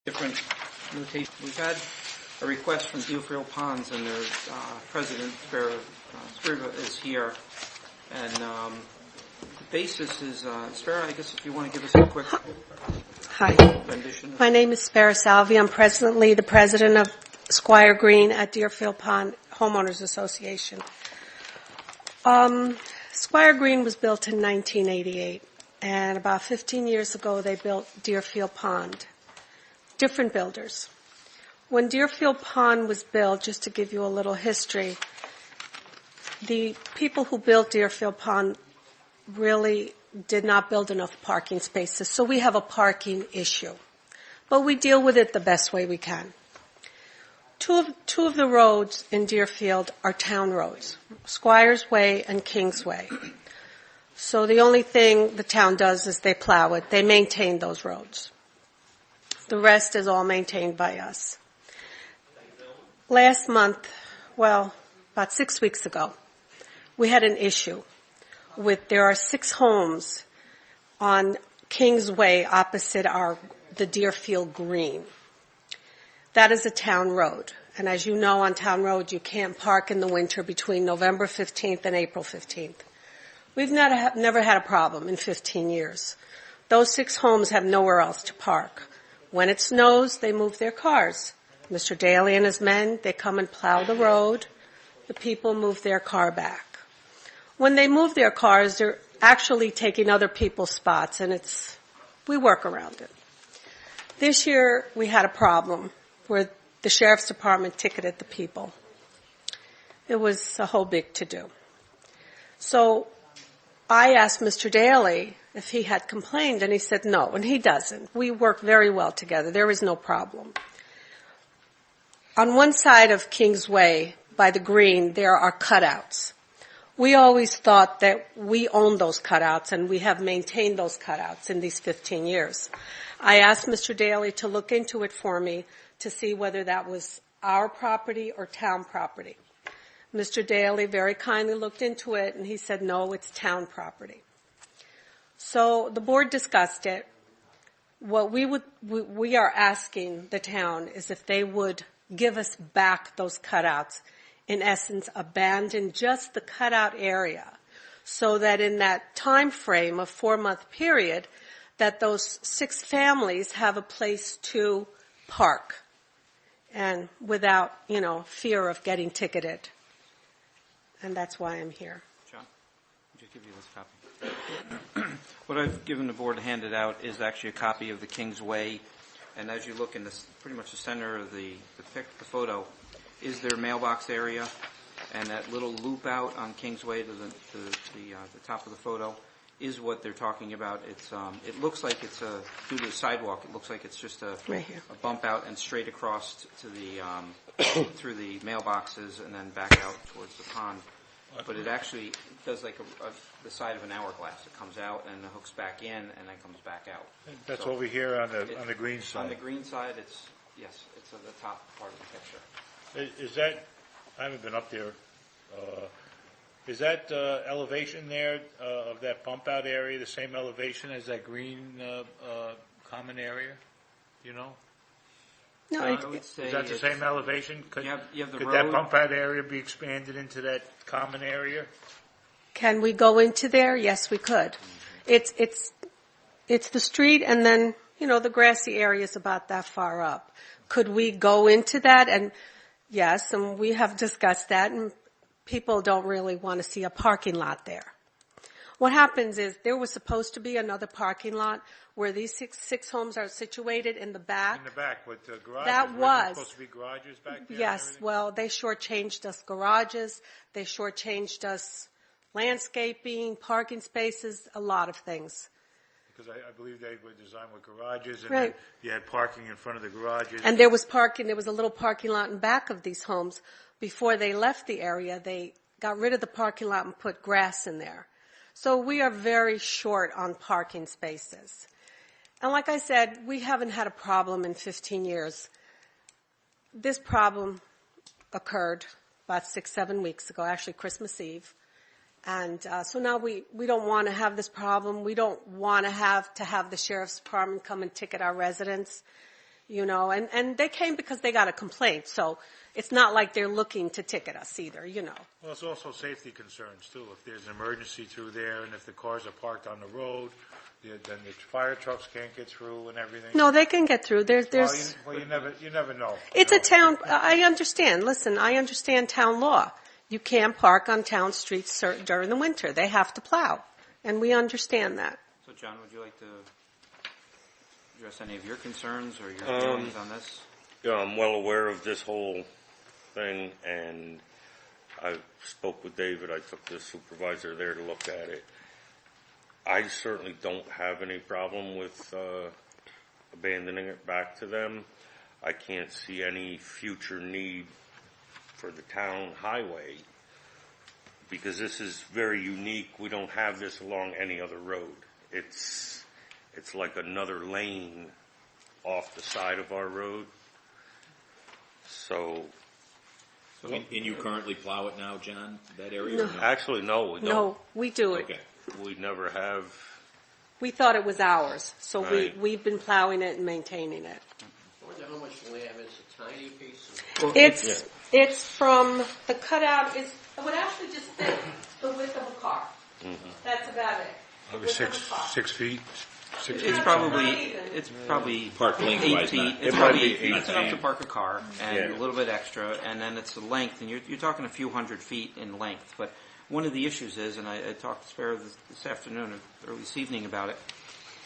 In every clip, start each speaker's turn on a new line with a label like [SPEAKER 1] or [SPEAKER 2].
[SPEAKER 1] different notation. We've had a request from Deerfield Ponds, and their president, Sparrow, is here. And the basis is, Sparrow, I guess if you want to give us a quick rendition.
[SPEAKER 2] My name is Sparrow Salvi. I'm presently the president of Squire Green at Deerfield Pond Homeowners Association. Squire Green was built in 1988, and about 15 years ago they built Deerfield Pond. Different builders. When Deerfield Pond was built, just to give you a little history, the people who built Deerfield Pond really did not build enough parking spaces, so we have a parking issue. But we deal with it the best way we can. Two of the roads in Deerfield are town roads, Squires Way and Kings Way. So the only thing the town does is they plow it. They maintain those roads. The rest is all maintained by us. Last month, about 6 weeks ago, we had an issue there are 6 homes on Kings Way opposite the Deerfield Green. That is a town road. And as you know, on town roads, you can't park in the winter between November 15th and April 15th. We've never had a problem in 15 years. Those 6 homes have nowhere else to park. When it snows, they move their cars. Mr. Daly and his men, they come and plow the road. The people move their car back. When they move their cars, they're actually taking other people's spots, and we work around it. This year, we had a problem where the sheriff's department ticketed the people. It was a whole big to-do. So I asked Mr. Daly if he had complained, and he said no, and he doesn't. We work very well together. There is no problem. On one side of Kings Way, by the green, there are cutouts. We always thought that we owned those cutouts, and we have maintained those cutouts in these 15 years. I asked Mr. Daly to look into it for me to see whether that was our property or town property. Mr. Daly very kindly looked into it, and he said, no, it's town property. So the board discussed it. What we are asking the town is if they would give us back those cutouts, in essence, abandon just the cutout area, so that in that time frame of 4-month period, that those 6 families have a place to park, and without, fear of getting ticketed. And that's why I'm here.
[SPEAKER 1] John, would you give you this copy? What I've given the board handed out is actually a copy of the Kings Way, and as you look in pretty much the center of the photo, is their mailbox area, and that little loop out on Kings Way to the top of the photo is what they're talking about. It looks like it's due to the sidewalk. It looks like it's just a bump out and straight across to the through the mailboxes and then back out towards the pond. But it actually does like the side of an hourglass. It comes out and hooks back in and then comes back out.
[SPEAKER 3] That's over here on the green side.
[SPEAKER 1] On the green side, it's at the top part of the picture.
[SPEAKER 3] Is that? I haven't been up there. Is that elevation there of that pump out area the same elevation as that green common area? You know?
[SPEAKER 2] No,
[SPEAKER 1] I would say
[SPEAKER 3] is that the same elevation? Could
[SPEAKER 1] road.
[SPEAKER 3] That pump out area be expanded into that common area?
[SPEAKER 2] Can we go into there? Yes, we could. It's the street, and then the grassy area is about that far up. Could we go into that? And yes, and we have discussed that, and people don't really want to see a parking lot there. What happens is there was supposed to be another parking lot where these six homes are situated in the back.
[SPEAKER 3] In the back with the garages.
[SPEAKER 2] That was
[SPEAKER 3] supposed to be garages back there.
[SPEAKER 2] Yes, well, they shortchanged us garages. They shortchanged us landscaping, parking spaces, a lot of things.
[SPEAKER 3] Because I believe they were designed with garages, and
[SPEAKER 2] right.
[SPEAKER 3] You had parking in front of the garages.
[SPEAKER 2] And there was parking. There was a little parking lot in back of these homes. Before they left the area, they got rid of the parking lot and put grass in there. So we are very short on parking spaces. And like I said, we haven't had a problem in 15 years. This problem occurred about 6-7 weeks ago, actually Christmas Eve. And so now we don't want to have this problem. We don't want to have the sheriff's department come and ticket our residents. and they came because they got a complaint. So it's not like they're looking to ticket us either,
[SPEAKER 3] Well, it's also safety concerns too. If there's an emergency through there, and if the cars are parked on the road, then the fire trucks can't get through and everything.
[SPEAKER 2] No, they can get through. There's.
[SPEAKER 3] Well, you never know.
[SPEAKER 2] It's a town. I understand. Listen, I understand town law. You can't park on town streets during the winter. They have to plow, and we understand that.
[SPEAKER 1] So, John, would you like to address any of your concerns or your feelings on this?
[SPEAKER 4] Yeah, I'm well aware of this whole thing, and I spoke with David. I took the supervisor there to look at it. I certainly don't have any problem with abandoning it back to them. I can't see any future need for the town highway because this is very unique. We don't have this along any other road. It's like another lane off the side of our road. So
[SPEAKER 5] And you currently plow it now, John, that area?
[SPEAKER 2] No.
[SPEAKER 5] Or no?
[SPEAKER 4] actually, no, we don't.
[SPEAKER 2] No, we do it.
[SPEAKER 5] Okay.
[SPEAKER 4] We never have.
[SPEAKER 2] We thought it was ours, so
[SPEAKER 4] Right.
[SPEAKER 2] we've been plowing it and maintaining it.
[SPEAKER 6] I wonder how much land, it's a tiny piece of...
[SPEAKER 2] It's from the cutout. It would actually just fit the width of a car. That's about it. The
[SPEAKER 3] Maybe
[SPEAKER 2] width of a car.
[SPEAKER 3] 6 feet. 6
[SPEAKER 1] It's
[SPEAKER 3] feet.
[SPEAKER 1] probably
[SPEAKER 5] Park length
[SPEAKER 1] 8
[SPEAKER 5] wise,
[SPEAKER 1] feet.
[SPEAKER 5] not-
[SPEAKER 1] It's
[SPEAKER 4] It
[SPEAKER 1] probably
[SPEAKER 4] might be
[SPEAKER 1] 8 feet. It's enough to
[SPEAKER 5] 18.
[SPEAKER 1] park a car and
[SPEAKER 4] Yeah.
[SPEAKER 1] a little bit extra, and then it's the length, and you're talking a few hundred feet in length. But one of the issues is, and I talked to Sparrow this afternoon or early this evening about it.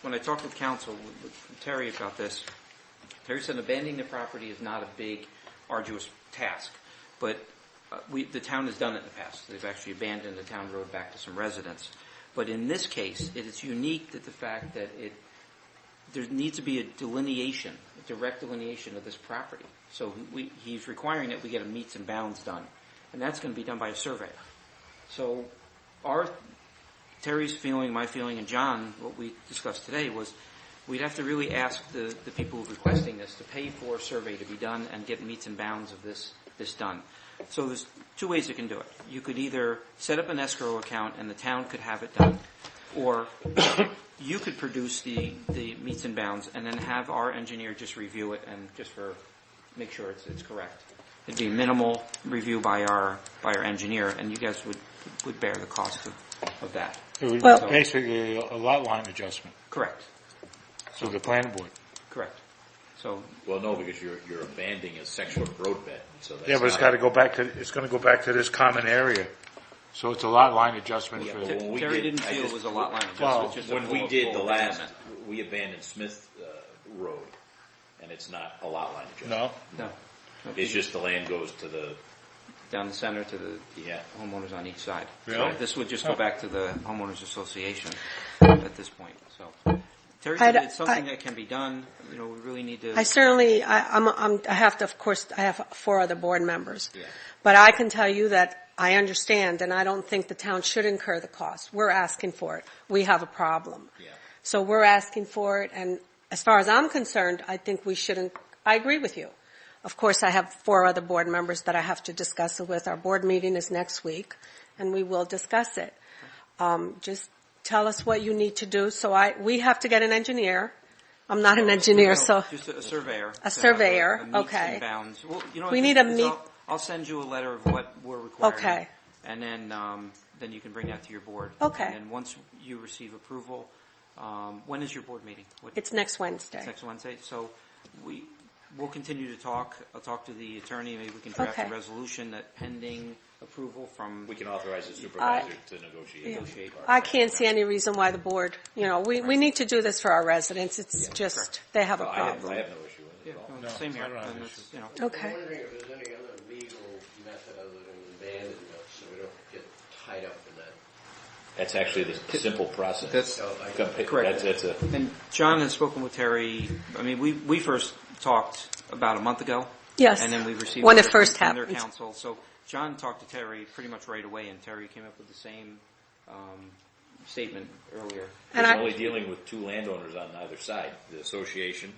[SPEAKER 1] When I talked with council with Terry about this, Terry said abandoning the property is not a big, arduous task, but the town has done it in the past. They've actually abandoned the town road back to some residents. But in this case, it is unique that the fact that there needs to be a delineation, a direct delineation of this property. So he's requiring that we get a meets and bounds done, and that's going to be done by a surveyor. So Terry's feeling, my feeling, and John, what we discussed today was we'd have to really ask the people who are requesting this to pay for a survey to be done and get meets and bounds of this done. So there's two ways you can do it. You could either set up an escrow account and the town could have it done, or you could produce the meets and bounds and then have our engineer just review it and just make sure it's correct. It'd be minimal review by our engineer, and you guys would bear the cost of that.
[SPEAKER 3] It was
[SPEAKER 2] Well-
[SPEAKER 3] basically a lot line adjustment
[SPEAKER 1] Correct.
[SPEAKER 3] to the planning board.
[SPEAKER 1] Correct. So
[SPEAKER 5] Well, no, because you're abandoning a section of road bed. So that's
[SPEAKER 3] Yeah, but it's
[SPEAKER 5] not-
[SPEAKER 3] got to go back to, it's going to go back to this common area. So it's a lot line adjustment
[SPEAKER 5] Yeah,
[SPEAKER 3] for,
[SPEAKER 5] well, when we
[SPEAKER 1] Terry
[SPEAKER 5] did-
[SPEAKER 1] didn't
[SPEAKER 5] I
[SPEAKER 1] feel it
[SPEAKER 5] just-
[SPEAKER 1] was a lot line
[SPEAKER 3] Well,
[SPEAKER 1] adjustment. Just a
[SPEAKER 5] When we
[SPEAKER 1] full-
[SPEAKER 5] did the
[SPEAKER 1] full
[SPEAKER 5] last,
[SPEAKER 1] abandonment.
[SPEAKER 5] we abandoned Smith Road, and it's not a lot line adjustment.
[SPEAKER 3] no?
[SPEAKER 1] No.
[SPEAKER 5] It's just the land goes to the,
[SPEAKER 1] Down the center to the
[SPEAKER 5] yeah.
[SPEAKER 1] homeowners on each side.
[SPEAKER 3] Really?
[SPEAKER 1] So this would just go back to the homeowners association at this point. So Terry said it's something that can be done. We really need to.
[SPEAKER 2] I certainly, I have to, of course, I have 4 other board members.
[SPEAKER 5] Yeah.
[SPEAKER 2] But I can tell you that I understand, and I don't think the town should incur the cost. We're asking for it. We have a problem.
[SPEAKER 5] Yeah.
[SPEAKER 2] So we're asking for it, and as far as I'm concerned, I think we shouldn't, I agree with you. Of course, I have 4 other board members that I have to discuss it with. Our board meeting is next week, and we will discuss it. Just tell us what you need to do. So we have to get an engineer. I'm not an engineer, so
[SPEAKER 1] Just a surveyor.
[SPEAKER 2] A
[SPEAKER 1] to have
[SPEAKER 2] surveyor,
[SPEAKER 1] a meets
[SPEAKER 2] okay.
[SPEAKER 1] and bounds. Well,
[SPEAKER 2] We need a meet-
[SPEAKER 1] I'll send you a letter of what we're requiring.
[SPEAKER 2] Okay.
[SPEAKER 1] And then you can bring that to your board.
[SPEAKER 2] Okay.
[SPEAKER 1] And then once you receive approval, when is your board meeting?
[SPEAKER 2] it's next Wednesday.
[SPEAKER 1] It's next Wednesday. So we'll continue to talk. I'll talk to the attorney. Maybe we can draft
[SPEAKER 2] Okay.
[SPEAKER 1] a resolution that pending approval from.
[SPEAKER 5] We can authorize the supervisor to negotiate.
[SPEAKER 1] Negotiate.
[SPEAKER 2] I can't see any reason why the board, we need to do this for our residents. It's just,
[SPEAKER 1] correct.
[SPEAKER 2] they have a
[SPEAKER 5] I have
[SPEAKER 2] problem.
[SPEAKER 5] no issue with it
[SPEAKER 1] Yeah,
[SPEAKER 5] at all.
[SPEAKER 1] no, same here.
[SPEAKER 3] I don't have
[SPEAKER 1] And
[SPEAKER 3] an
[SPEAKER 1] it's,
[SPEAKER 3] issue.
[SPEAKER 2] Okay.
[SPEAKER 6] I'm wondering if there's any other legal method other than abandonment, so we don't get tied up in that.
[SPEAKER 5] That's actually the simple process.
[SPEAKER 1] That's correct.
[SPEAKER 5] That's a,
[SPEAKER 1] And John has spoken with Terry. I mean, we first talked about a month ago.
[SPEAKER 2] Yes.
[SPEAKER 1] And then we received
[SPEAKER 2] When
[SPEAKER 1] a
[SPEAKER 2] it
[SPEAKER 1] letter
[SPEAKER 2] first
[SPEAKER 1] from their
[SPEAKER 2] happened.
[SPEAKER 1] counsel. So John talked to Terry pretty much right away, and Terry came up with the same statement earlier.
[SPEAKER 2] And
[SPEAKER 5] it's
[SPEAKER 2] I-
[SPEAKER 5] only dealing with 2 landowners on either side, the association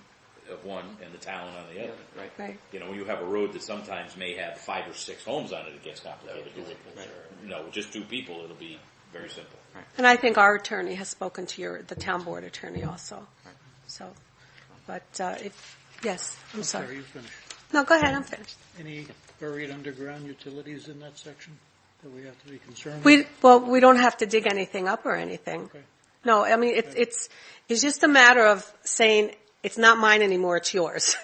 [SPEAKER 5] of one and the town on the other.
[SPEAKER 1] Right.
[SPEAKER 2] Right.
[SPEAKER 5] When you have a road that sometimes may have 5 or 6 homes on it, it gets complicated. No, with just 2 people, it'll be very simple.
[SPEAKER 2] And I think our attorney has spoken to the town board attorney also. So, but if Yes, I'm sorry.
[SPEAKER 7] You finished.
[SPEAKER 2] No, go ahead, I'm finished.
[SPEAKER 7] Any buried underground utilities in that section that we have to be concerned with?
[SPEAKER 2] We don't have to dig anything up or anything.
[SPEAKER 7] Okay.
[SPEAKER 2] No, I mean, it's just a matter of saying, it's not mine anymore, it's yours.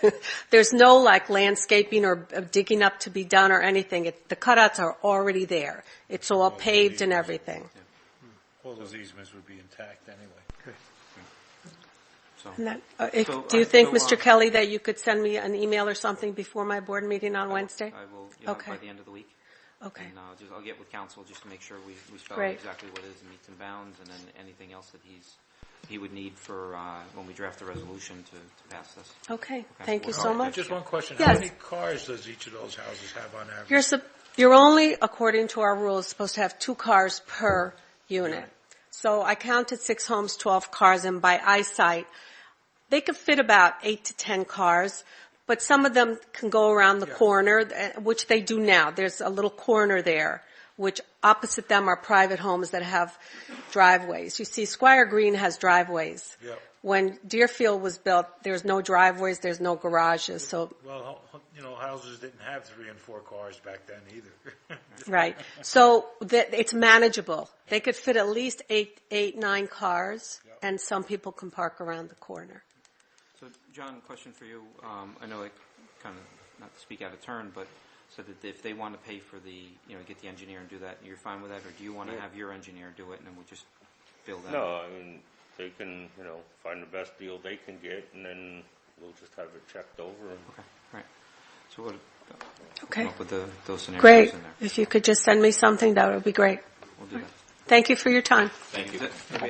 [SPEAKER 2] There's no like landscaping or digging up to be done or anything. The cutouts are already there. It's all paved and everything.
[SPEAKER 3] All those easements would be intact anyway.
[SPEAKER 7] Okay.
[SPEAKER 1] So,
[SPEAKER 2] And that,
[SPEAKER 1] So,
[SPEAKER 2] do you think,
[SPEAKER 1] so,
[SPEAKER 2] Mr. Kelly, that you could send me an email or something before my board meeting on Wednesday?
[SPEAKER 1] I will,
[SPEAKER 2] Okay.
[SPEAKER 1] by the end of the week.
[SPEAKER 2] Okay.
[SPEAKER 1] And I'll get with council just to make sure we spell out
[SPEAKER 2] Great.
[SPEAKER 1] exactly what is meets and bounds, and then anything else that he would need for when we draft the resolution to pass this.
[SPEAKER 2] Okay, thank you so
[SPEAKER 1] Well,
[SPEAKER 2] much.
[SPEAKER 3] Just one question.
[SPEAKER 2] Yes.
[SPEAKER 3] How many cars does each of those houses have on average?
[SPEAKER 2] You're only, according to our rules, supposed to have 2 cars per unit. So I counted 6 homes, 12 cars, and by eyesight, they could fit about 8 to 10 cars, but some of them can go around the corner, which they do now. There's a little corner there, which opposite them are private homes that have driveways. You see, Squire Green has driveways.
[SPEAKER 3] Yep.
[SPEAKER 2] When Deerfield was built, there's no driveways, there's no garages, so
[SPEAKER 3] Well, houses didn't have 3 and 4 cars back then either.
[SPEAKER 2] right. So it's manageable. They could fit at least 8, 9 cars, and some people can park around the corner.
[SPEAKER 1] So, John, question for you. I know I kind of, not to speak out of turn, but so that if they want to pay for get the engineer and do that, you're fine with that, or do you want to have your engineer do it and then we'll just bill them?
[SPEAKER 4] No, I mean, they can, find the best deal they can get, and then we'll just have it checked over.
[SPEAKER 1] Okay, right. So we'll
[SPEAKER 2] Okay.
[SPEAKER 1] come up with those scenarios
[SPEAKER 2] Great.
[SPEAKER 1] in there.
[SPEAKER 2] If you could just send me something, that would be great.
[SPEAKER 1] We'll do that.
[SPEAKER 2] Thank you for your time.
[SPEAKER 5] Thank you.
[SPEAKER 1] Is it? Maybe